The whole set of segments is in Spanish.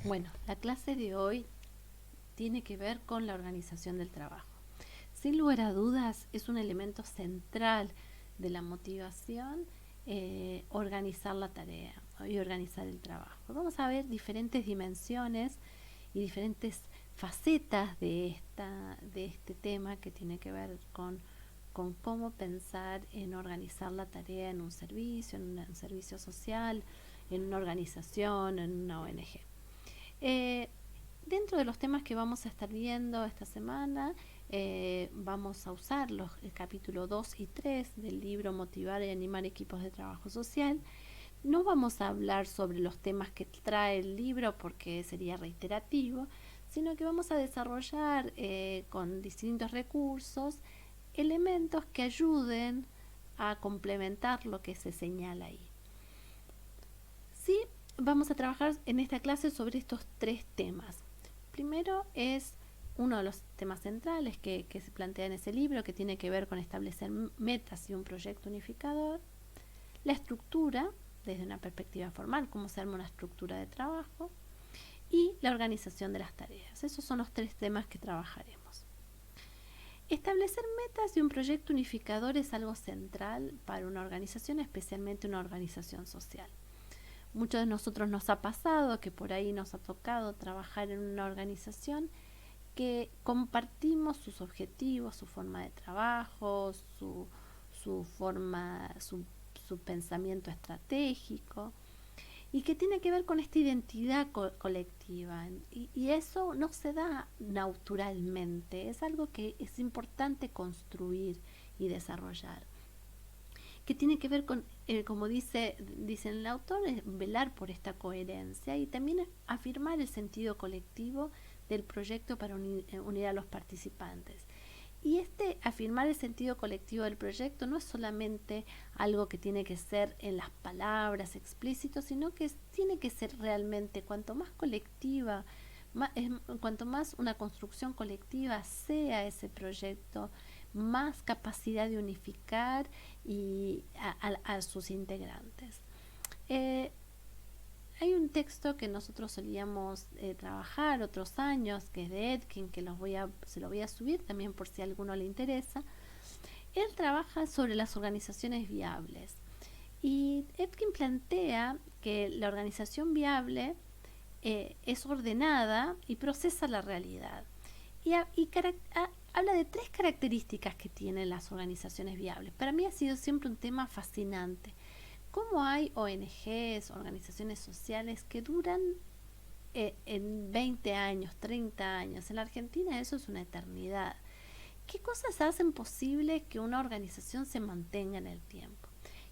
Bueno, la clase de hoy tiene que ver con la organización del trabajo. Sin lugar a dudas, es un elemento central de la motivación organizar la tarea y organizar el trabajo. Vamos a ver diferentes dimensiones y diferentes facetas de este tema que tiene que ver con cómo pensar en organizar la tarea en un servicio, en un servicio social, en una organización, en una ONG. Eh, Dentro de los temas que vamos a estar viendo esta semana, vamos a usar el capítulo 2 y 3 del libro Motivar y animar equipos de trabajo social. No vamos a hablar sobre los temas que trae el libro porque sería reiterativo, sino que vamos a desarrollar con distintos recursos elementos que ayuden a complementar lo que se señala ahí. Sí, vamos a trabajar en esta clase sobre estos tres temas. Primero es uno de los temas centrales que se plantea en ese libro, que tiene que ver con establecer metas y un proyecto unificador. La estructura, desde una perspectiva formal, cómo se arma una estructura de trabajo. Y la organización de las tareas. Esos son los tres temas que trabajaremos. Establecer metas y un proyecto unificador es algo central para una organización, especialmente una organización social. Muchos de nosotros nos ha pasado que por ahí nos ha tocado trabajar en una organización que compartimos sus objetivos, su forma de trabajo, su pensamiento estratégico, y que tiene que ver con esta identidad colectiva. Y eso no se da naturalmente, es algo que es importante construir y desarrollar, que tiene que ver con, como dice el autor, es velar por esta coherencia y también afirmar el sentido colectivo del proyecto para unir a los participantes. Y afirmar el sentido colectivo del proyecto no es solamente algo que tiene que ser en las palabras explícito, sino que tiene que ser realmente, cuanto más colectiva, cuanto más una construcción colectiva sea ese proyecto, más capacidad de unificar a sus integrantes. Eh, Hay un texto que nosotros solíamos trabajar otros años, que es de Etkin, que se lo voy a subir también por si a alguno le interesa. Él trabaja sobre las organizaciones viables. Y Etkin plantea que la organización viable es ordenada y procesa la realidad. Habla de tres características que tienen las organizaciones viables. Para mí ha sido siempre un tema fascinante. ¿Cómo hay ONGs, organizaciones sociales que duran en 20 años, 30 años? En la Argentina eso es una eternidad. ¿Qué cosas hacen posible que una organización se mantenga en el tiempo?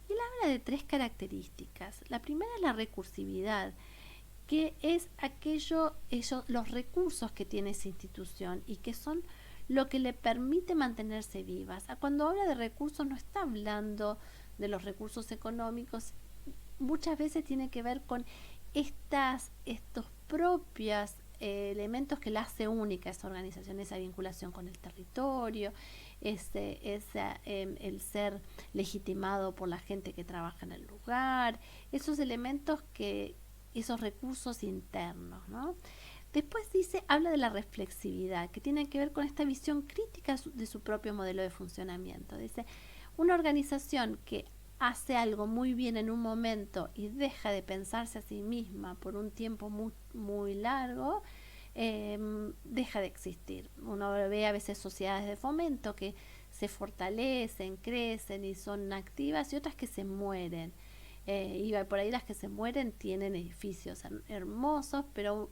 Y él habla de tres características. La primera es la recursividad, que es los recursos que tiene esa institución y que son lo que le permite mantenerse vivas. Cuando habla de recursos no está hablando de los recursos económicos, muchas veces tiene que ver con estos propios elementos que la hace única esa organización, esa vinculación con el territorio, el ser legitimado por la gente que trabaja en el lugar, esos elementos esos recursos internos, ¿no? Después habla de la reflexividad, que tiene que ver con esta visión crítica de su propio modelo de funcionamiento. Dice, una organización que hace algo muy bien en un momento y deja de pensarse a sí misma por un tiempo muy, muy largo, deja de existir. Uno ve a veces sociedades de fomento que se fortalecen, crecen y son activas, y otras que se mueren. Y por ahí las que se mueren tienen edificios hermosos, pero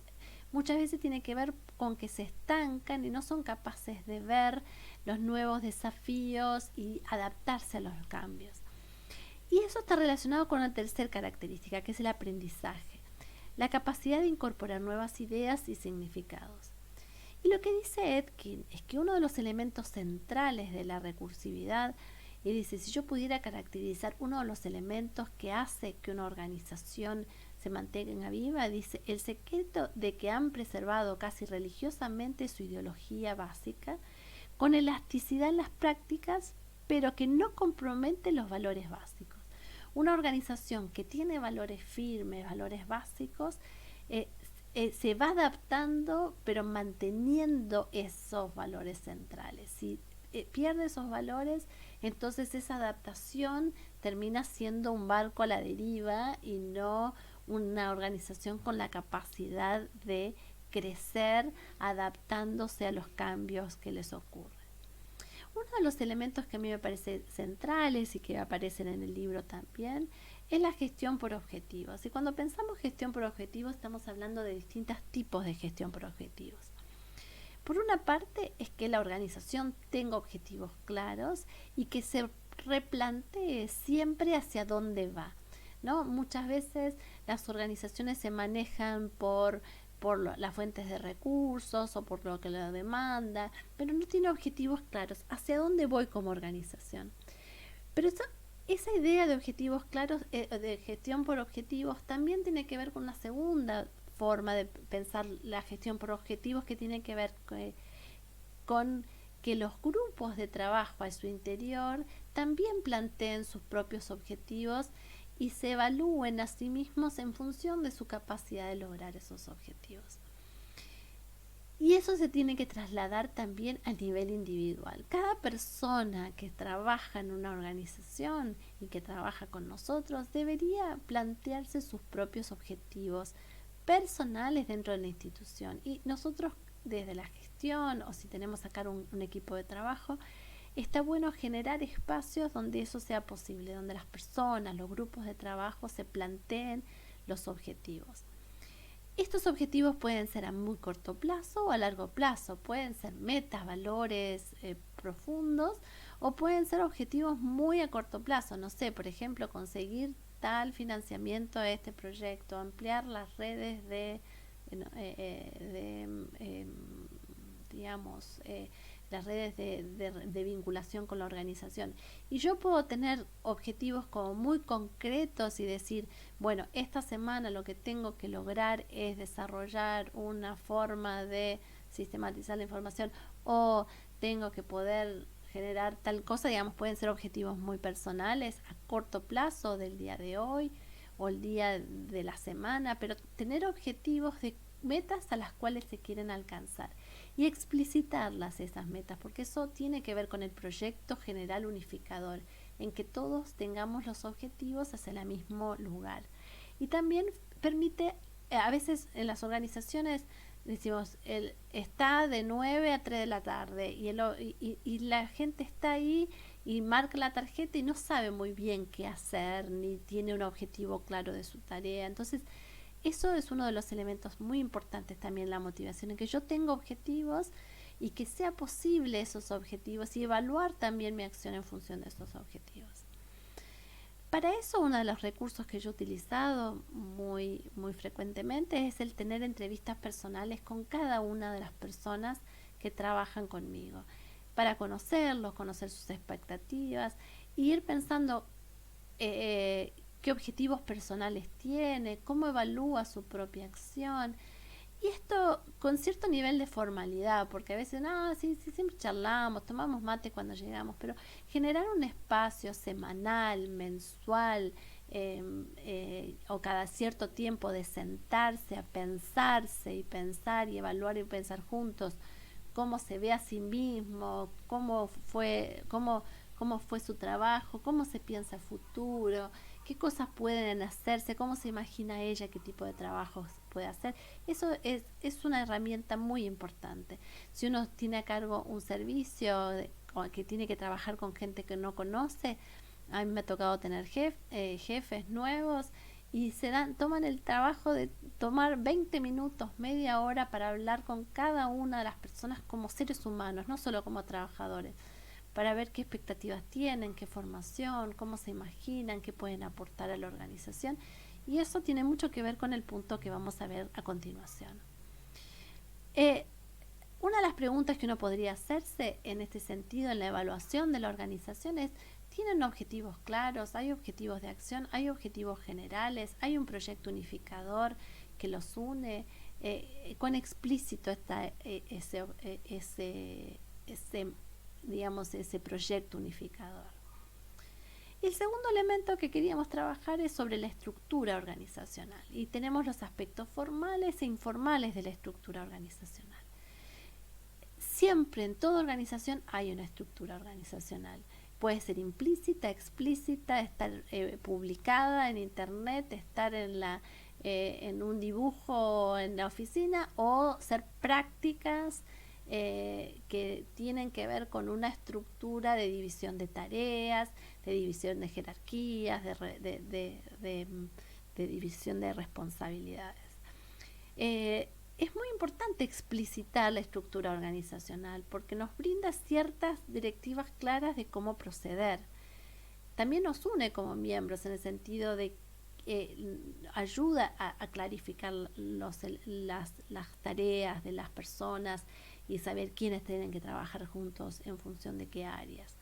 muchas veces tiene que ver con que se estancan y no son capaces de ver los nuevos desafíos y adaptarse a los cambios. Y eso está relacionado con una tercera característica, que es el aprendizaje, la capacidad de incorporar nuevas ideas y significados. Y lo que dice Etkin es que uno de los elementos centrales de la recursividad, y dice, si yo pudiera caracterizar uno de los elementos que hace que una organización se mantenga viva, dice, el secreto de que han preservado casi religiosamente su ideología básica, con elasticidad en las prácticas, pero que no compromete los valores básicos. Una organización que tiene valores firmes, valores básicos, se va adaptando, pero manteniendo esos valores centrales. Si pierde esos valores, entonces esa adaptación termina siendo un barco a la deriva y no una organización con la capacidad de crecer adaptándose a los cambios que les ocurren. Uno de los elementos que a mí me parecen centrales y que aparecen en el libro también es la gestión por objetivos. Y cuando pensamos gestión por objetivos, estamos hablando de distintos tipos de gestión por objetivos. Por una parte es que la organización tenga objetivos claros y que se replantee siempre hacia dónde va, ¿no? Muchas veces las organizaciones se manejan por las fuentes de recursos o por lo que la demanda, pero no tiene objetivos claros. ¿Hacia dónde voy como organización? Pero esa idea de objetivos claros, de gestión por objetivos, también tiene que ver con una segunda forma de pensar la gestión por objetivos, que tiene que ver con que los grupos de trabajo a su interior también planteen sus propios objetivos y se evalúen a sí mismos en función de su capacidad de lograr esos objetivos. Y eso se tiene que trasladar también a nivel individual. Cada persona que trabaja en una organización y que trabaja con nosotros debería plantearse sus propios objetivos personales dentro de la institución. Y nosotros desde la gestión, o si tenemos acá un equipo de trabajo, está bueno generar espacios donde eso sea posible, donde las personas, los grupos de trabajo se planteen los objetivos. Estos objetivos pueden ser a muy corto plazo o a largo plazo, pueden ser metas, valores profundos, o pueden ser objetivos muy a corto plazo, no sé, por ejemplo, conseguir tal financiamiento a este proyecto, ampliar las redes digamos, las redes de vinculación con la organización. Y yo puedo tener objetivos como muy concretos y decir, bueno, esta semana lo que tengo que lograr es desarrollar una forma de sistematizar la información, o tengo que poder generar tal cosa. Digamos, pueden ser objetivos muy personales a corto plazo del día de hoy o el día de la semana, pero tener objetivos de metas a las cuales se quieren alcanzar y explicitarlas esas metas, porque eso tiene que ver con el proyecto general unificador, en que todos tengamos los objetivos hacia el mismo lugar. Y también permite, a veces en las organizaciones decimos, está de 9 a 3 de la tarde y la gente está ahí y marca la tarjeta y no sabe muy bien qué hacer, ni tiene un objetivo claro de su tarea. Entonces, eso es uno de los elementos muy importantes también, la motivación, en que yo tenga objetivos y que sea posible esos objetivos y evaluar también mi acción en función de esos objetivos. Para eso, uno de los recursos que yo he utilizado muy frecuentemente es el tener entrevistas personales con cada una de las personas que trabajan conmigo, para conocerlos, conocer sus expectativas y ir pensando qué objetivos personales tiene, cómo evalúa su propia acción. Y esto con cierto nivel de formalidad, porque a veces, sí, siempre charlamos, tomamos mate cuando llegamos, pero generar un espacio semanal, mensual, o cada cierto tiempo de sentarse a pensarse y pensar y evaluar y pensar juntos cómo se ve a sí mismo, cómo fue su trabajo, cómo se piensa futuro, qué cosas pueden hacerse, cómo se imagina ella qué tipo de trabajos puede hacer. Eso es una herramienta muy importante. Si uno tiene a cargo un servicio que tiene que trabajar con gente que no conoce, a mí me ha tocado tener jefes nuevos y toman el trabajo de tomar 20 minutos, media hora para hablar con cada una de las personas como seres humanos, no solo como trabajadores, para ver qué expectativas tienen, qué formación, cómo se imaginan, qué pueden aportar a la organización. Y eso tiene mucho que ver con el punto que vamos a ver a continuación. Una de las preguntas que uno podría hacerse en este sentido, en la evaluación de la organización, es: ¿tienen objetivos claros? ¿Hay objetivos de acción? ¿Hay objetivos generales? ¿Hay un proyecto unificador que los une? ¿Cuán explícito está ese proyecto unificador? Y el segundo elemento que queríamos trabajar es sobre la estructura organizacional. Y tenemos los aspectos formales e informales de la estructura organizacional. Siempre en toda organización hay una estructura organizacional. Puede ser implícita, explícita, estar publicada en internet, estar en un dibujo en la oficina, o ser prácticas que tienen que ver con una estructura de división de tareas, de división de jerarquías, de división de responsabilidades. Es muy importante explicitar la estructura organizacional porque nos brinda ciertas directivas claras de cómo proceder. También nos une como miembros en el sentido de que ayuda a clarificar las tareas de las personas y saber quiénes tienen que trabajar juntos en función de qué áreas.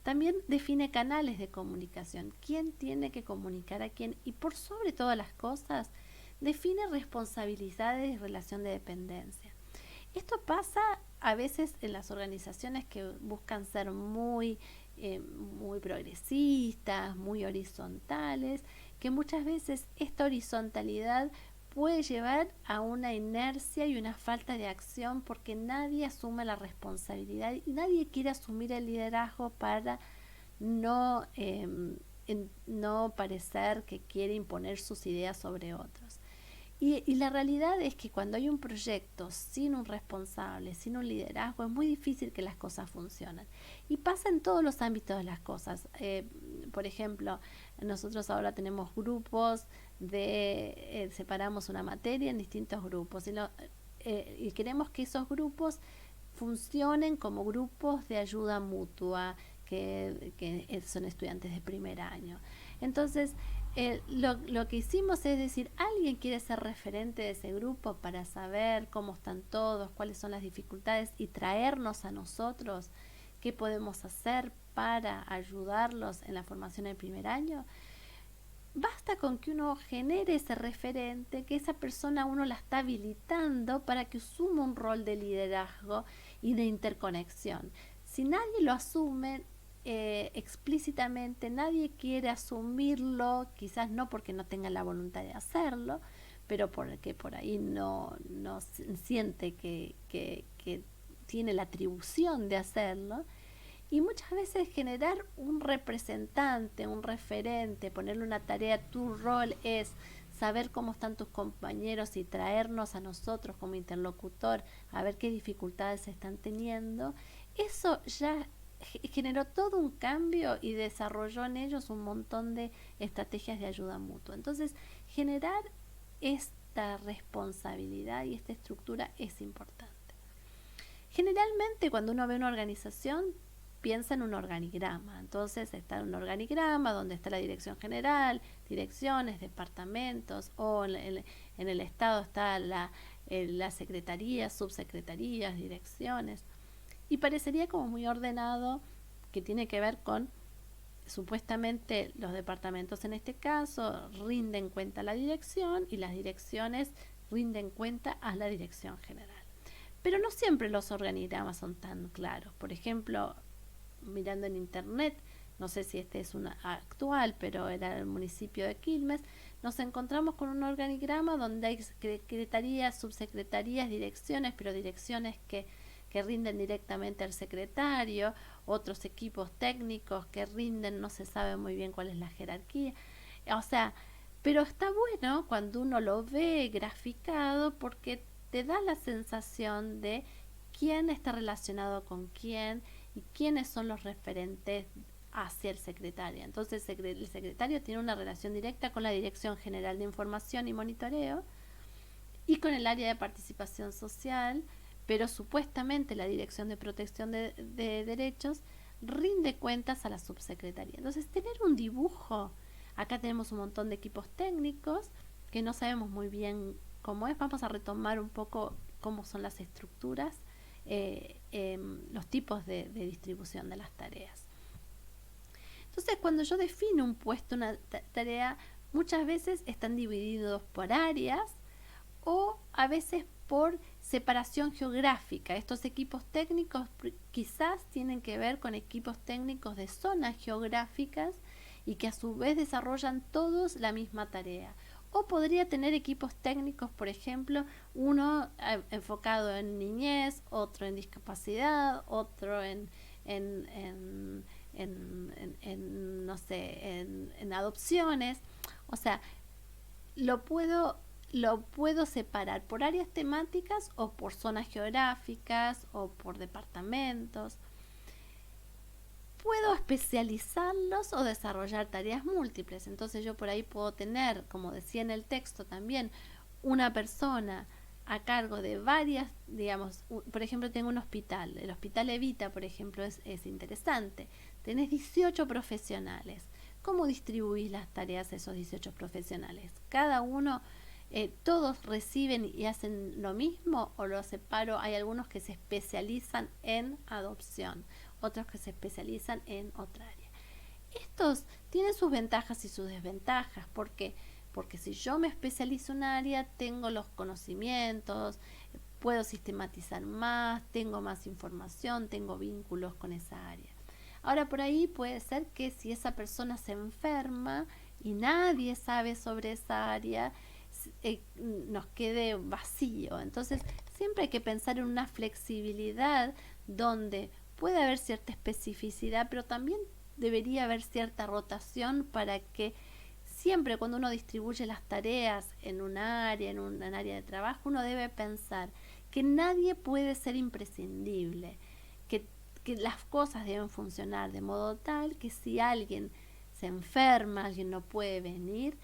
También define canales de comunicación, quién tiene que comunicar a quién, y por sobre todas las cosas define responsabilidades y relación de dependencia. Esto pasa a veces en las organizaciones que buscan ser muy progresistas, muy horizontales, que muchas veces esta horizontalidad puede llevar a una inercia y una falta de acción porque nadie asume la responsabilidad y nadie quiere asumir el liderazgo para no, no parecer que quiere imponer sus ideas sobre otros. Y la realidad es que cuando hay un proyecto sin un responsable, sin un liderazgo, es muy difícil que las cosas funcionen. Y pasa en todos los ámbitos de las cosas. Por ejemplo, nosotros ahora tenemos grupos separamos una materia en distintos grupos y queremos que esos grupos funcionen como grupos de ayuda mutua, que son estudiantes de primer año. Entonces, lo que hicimos es decir, alguien quiere ser referente de ese grupo para saber cómo están todos, cuáles son las dificultades y traernos a nosotros qué podemos hacer para ayudarlos en la formación del primer año. Basta con que uno genere ese referente, que esa persona uno la está habilitando para que asuma un rol de liderazgo y de interconexión. Si nadie lo asume explícitamente, nadie quiere asumirlo, quizás no porque no tenga la voluntad de hacerlo, pero porque por ahí no siente que tiene la atribución de hacerlo. Y muchas veces generar un representante, un referente, ponerle una tarea, tu rol es saber cómo están tus compañeros y traernos a nosotros como interlocutor a ver qué dificultades están teniendo. Eso ya generó todo un cambio y desarrolló en ellos un montón de estrategias de ayuda mutua. Entonces, generar esta responsabilidad y esta estructura es importante. Generalmente, cuando uno ve una organización, piensa en un organigrama. Entonces está en un organigrama donde está la dirección general, direcciones, departamentos, o en el estado está la secretaría, subsecretarías, direcciones. Y parecería como muy ordenado, que tiene que ver con supuestamente los departamentos en este caso rinden cuenta a la dirección y las direcciones rinden cuenta a la dirección general. Pero no siempre los organigramas son tan claros. Por ejemplo, mirando en internet, no sé si este es una actual, pero era el municipio de Quilmes, nos encontramos con un organigrama donde hay secretarías, subsecretarías, direcciones, pero direcciones que rinden directamente al secretario, otros equipos técnicos que rinden, no se sabe muy bien cuál es la jerarquía. O sea, pero está bueno cuando uno lo ve graficado porque te da la sensación de quién está relacionado con quién y quiénes son los referentes hacia el secretario. Entonces el secretario tiene una relación directa con la Dirección General de Información y Monitoreo y con el área de participación social, pero supuestamente la Dirección de Protección de Derechos rinde cuentas a la subsecretaría. Entonces tener un dibujo, acá tenemos un montón de equipos técnicos que no sabemos muy bien cómo es. Vamos a retomar un poco cómo son las estructuras, los tipos de distribución de las tareas. Entonces, cuando yo defino un puesto, una tarea, muchas veces están divididos por áreas o a veces por separación geográfica. Estos equipos técnicos quizás tienen que ver con equipos técnicos de zonas geográficas y que a su vez desarrollan todos la misma tarea. O podría tener equipos técnicos, por ejemplo, uno enfocado en niñez, otro en discapacidad, otro en, no sé, en adopciones. O sea, lo puedo, lo puedo separar por áreas temáticas o por zonas geográficas o por departamentos. Puedo especializarlos o desarrollar tareas múltiples. Entonces yo por ahí puedo tener, como decía en el texto también, una persona a cargo de varias, digamos, por ejemplo, tengo un hospital. El Hospital Evita, por ejemplo, es interesante. Tenés 18 profesionales. ¿Cómo distribuís las tareas de esos 18 profesionales? Cada uno, todos reciben y hacen lo mismo, o lo separo. Hay algunos que se especializan en adopción, otros que se especializan en otra área. Estos tienen sus ventajas y sus desventajas. ¿Por qué? Porque si yo me especializo en un área, tengo los conocimientos, puedo sistematizar más, tengo más información, tengo vínculos con esa área. Ahora, por ahí puede ser que si esa persona se enferma y nadie sabe sobre esa área, nos quede vacío. Entonces, siempre hay que pensar en una flexibilidad donde puede haber cierta especificidad, pero también debería haber cierta rotación para que siempre cuando uno distribuye las tareas en un área, en un área de trabajo, uno debe pensar que nadie puede ser imprescindible, que las cosas deben funcionar de modo tal que si alguien se enferma, alguien no puede venir,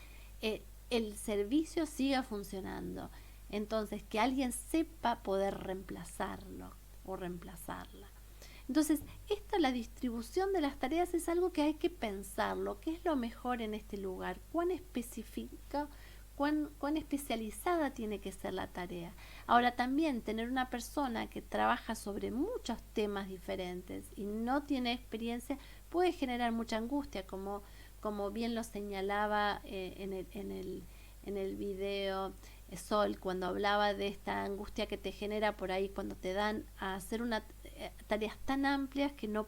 el servicio siga funcionando. Entonces, que alguien sepa poder reemplazarlo o reemplazarla. Entonces, la distribución de las tareas es algo que hay que pensarlo. ¿Qué es lo mejor en este lugar? ¿Cuán específica, cuán especializada tiene que ser la tarea? Ahora, también tener una persona que trabaja sobre muchos temas diferentes y no tiene experiencia puede generar mucha angustia, como bien lo señalaba en el video Sol, cuando hablaba de esta angustia que te genera por ahí cuando te dan a hacer tareas tan amplias que no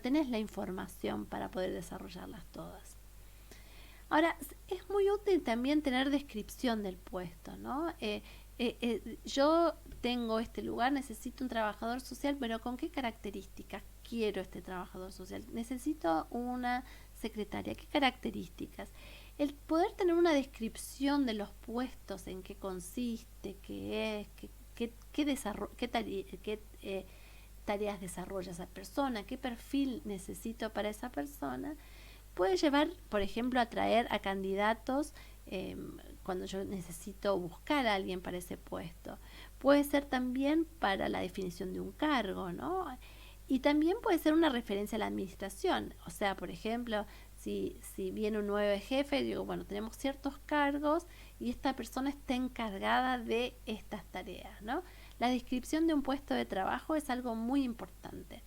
tenés la información para poder desarrollarlas todas. Ahora, es muy útil también tener descripción del puesto, ¿no? Yo tengo este lugar, necesito un trabajador social, pero ¿con qué características quiero este trabajador social? Necesito una secretaria, ¿qué características? El poder tener una descripción de los puestos, en qué consiste, qué es, qué tareas desarrolla esa persona, qué perfil necesito para esa persona, puede llevar, por ejemplo, a atraer a candidatos cuando yo necesito buscar a alguien para ese puesto. Puede ser también para la definición de un cargo, ¿no? Y también puede ser una referencia a la administración. O sea, por ejemplo, si viene un nuevo jefe, digo, bueno, tenemos ciertos cargos y esta persona está encargada de estas tareas, ¿no? La descripción de un puesto de trabajo es algo muy importante.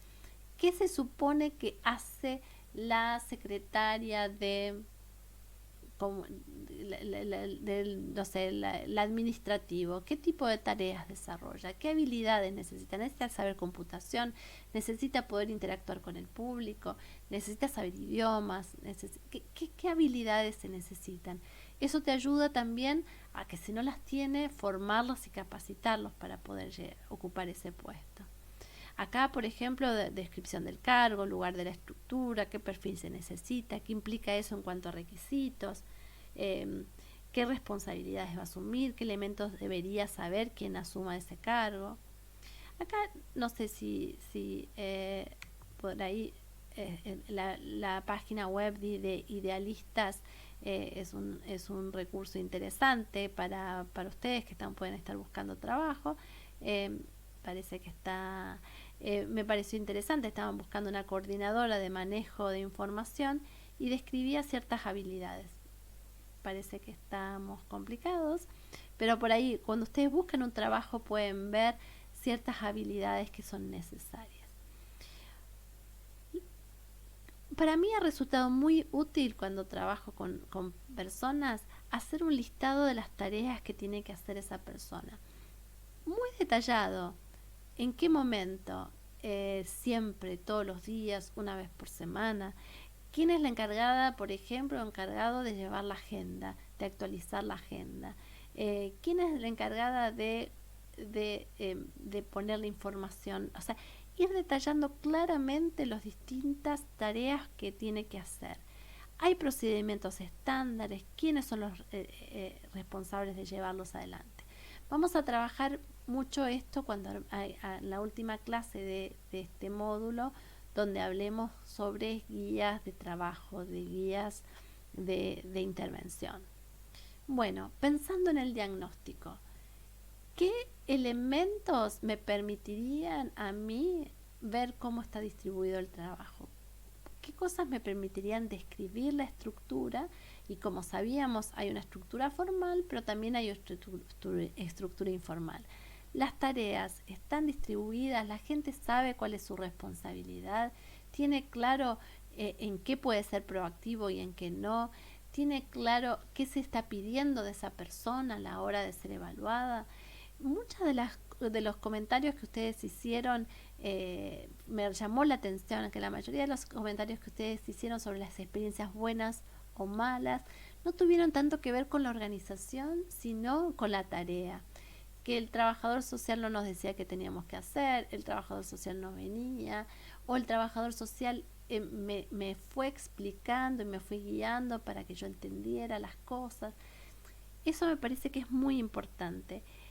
¿Qué se supone que hace la secretaria de no sé, el administrativo? ¿Qué tipo de tareas desarrolla? ¿Qué habilidades necesita? ¿Necesita saber computación? ¿Necesita poder interactuar con el público? ¿Necesita saber idiomas? ¿Qué habilidades se necesitan? Eso te ayuda también a que, si no las tiene, formarlos y capacitarlos para poder ocupar ese puesto. Acá, por ejemplo, descripción del cargo, lugar de la estructura, qué perfil se necesita, qué implica eso en cuanto a requisitos, qué responsabilidades va a asumir, qué elementos debería saber quien asuma ese cargo. Acá no sé si por ahí la página web de Idealistas es un recurso interesante para ustedes que pueden estar buscando trabajo. Parece que me pareció interesante, estaban buscando una coordinadora de manejo de información y describía ciertas habilidades. Parece que estamos complicados, pero por ahí cuando ustedes buscan un trabajo pueden ver ciertas habilidades que son necesarias. Para mí ha resultado muy útil cuando trabajo con personas hacer un listado de las tareas que tiene que hacer esa persona. Muy detallado. ¿En qué momento? Siempre, todos los días, una vez por semana. ¿Quién es la encargada, por ejemplo, encargado de llevar la agenda, de actualizar la agenda? ¿Quién es la encargada de poner la información? O sea, ir detallando claramente las distintas tareas que tiene que hacer. Hay procedimientos estándares, quiénes son los responsables de llevarlos adelante. Vamos a trabajar mucho esto cuando la última clase de este módulo, donde hablemos sobre guías de trabajo, de guías de intervención. Bueno, pensando en el diagnóstico, ¿qué elementos me permitirían a mí ver cómo está distribuido el trabajo? ¿Qué cosas me permitirían describir la estructura? Y como sabíamos, hay una estructura formal, pero también hay estructura informal. Las tareas están distribuidas, la gente sabe cuál es su responsabilidad, tiene claro en qué puede ser proactivo y en qué no, tiene claro qué se está pidiendo de esa persona a la hora de ser evaluada. Muchas de los comentarios que ustedes hicieron, me llamó la atención que la mayoría de los comentarios que ustedes hicieron sobre las experiencias buenas o malas no tuvieron tanto que ver con la organización, sino con la tarea. Que el trabajador social no nos decía qué teníamos que hacer, el trabajador social no venía, o el trabajador social me fue explicando y me fue guiando para que yo entendiera las cosas. Eso me parece que es muy importante.